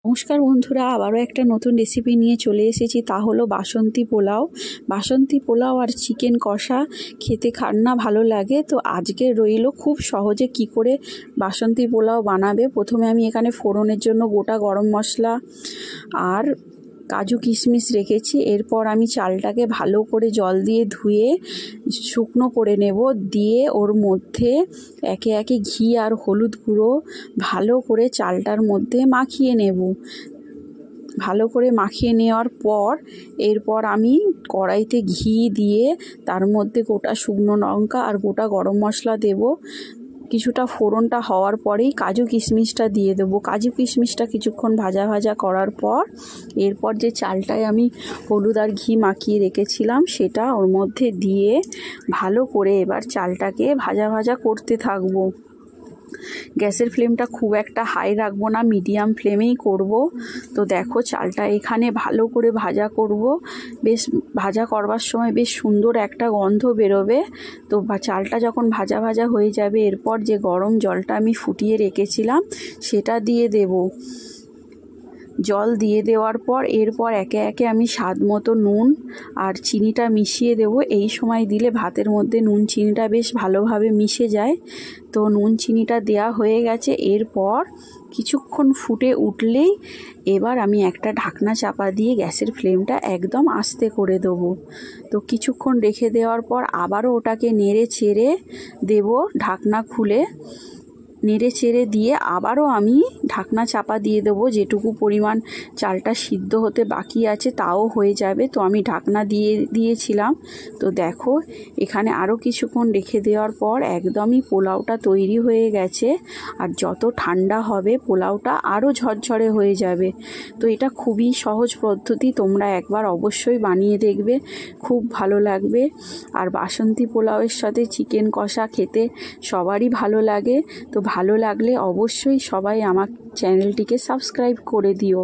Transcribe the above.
নমস্কার বন্ধুরা, আবারও একটা নতুন রেসিপি নিয়ে চলে এসেছি। তা হলো বাসন্তী পোলাও। বাসন্তী পোলাও আর চিকেন কষা খেতে কার না ভালো লাগে। তো আজকে রইলো খুব সহজে কি করে বাসন্তী পোলাও বানাবে। প্রথমে আমি এখানে ফোড়নের জন্য গোটা গরম মশলা আর কাজু কিশমিশ রেখেছি। এরপর আমি চালটাকে ভালো করে জল দিয়ে ধুয়ে শুকনো করে নেব। দিয়ে ওর মধ্যে একে একে ঘি আর হলুদ গুঁড়ো ভালো করে চালটার মধ্যে মাখিয়ে নেব। ভালো করে মাখিয়ে নেওয়ার পর এরপর আমি কড়াইতে ঘি দিয়ে তার মধ্যে গোটা শুকনো লঙ্কা আর গোটা গরম মশলা দেব। কিছুটা ফোড়নটা হওয়ার পরেই কাজু কিশমিশটা দিয়ে দেবো। কাজু কিশমিশটা কিছুক্ষণ ভাজা ভাজা করার পর এরপর যে চালটায় আমি হলুদ আর ঘি মাখিয়ে রেখেছিলাম সেটা ওর মধ্যে দিয়ে ভালো করে এবার চালটাকে ভাজা ভাজা করতে থাকবো। গ্যাসের ফ্লেমটা খুব একটা হাই রাখবো না, মিডিয়াম ফ্লেমেই করব। তো দেখো চালটা এখানে ভালো করে ভাজা করব। বেশ ভাজা করবার সময় বেশ সুন্দর একটা গন্ধ বেরোবে। তো চালটা যখন ভাজা ভাজা হয়ে যাবে এরপর যে গরম জলটা আমি ফুটিয়ে রেখেছিলাম সেটা দিয়ে দেব। জল দিয়ে দেওয়ার পর এরপর একে একে আমি স্বাদ মতো নুন আর চিনিটা মিশিয়ে দেব। এই সময় দিলে ভাতের মধ্যে নুন চিনিটা বেশ ভালোভাবে মিশে যায়। তো নুন চিনিটা দেয়া হয়ে গেছে। এরপর কিছুক্ষণ ফুটে উঠলেই এবার আমি একটা ঢাকনা চাপা দিয়ে গ্যাসের ফ্লেমটা একদম আস্তে করে দেবো। তো কিছুক্ষণ রেখে দেওয়ার পর আবারও ওটাকে নেড়ে চেড়ে দেব। ঢাকনা খুলে নেড়ে চেড়ে দিয়ে আবারও আমি ঢাকনা চাপা দিয়ে দেবো। যেটুকু পরিমাণ চালটা সিদ্ধ হতে বাকি আছে তাও হয়ে যাবে। তো আমি ঢাকনা দিয়েছিলাম। তো দেখো এখানে আরও কিছুক্ষণ রেখে দেওয়ার পর একদমই পোলাওটা তৈরি হয়ে গেছে। আর যত ঠান্ডা হবে পোলাওটা আরও ঝরঝরে হয়ে যাবে। তো এটা খুবই সহজ পদ্ধতি, তোমরা একবার অবশ্যই বানিয়ে দেখবে, খুব ভালো লাগবে। আর বাসন্তী পোলাওয়ের সাথে চিকেন কষা খেতে সবারই ভালো লাগে। তো ভালো লাগলে অবশ্যই সবাই আমার চ্যানেলটিকে সাবস্ক্রাইব করে দিও।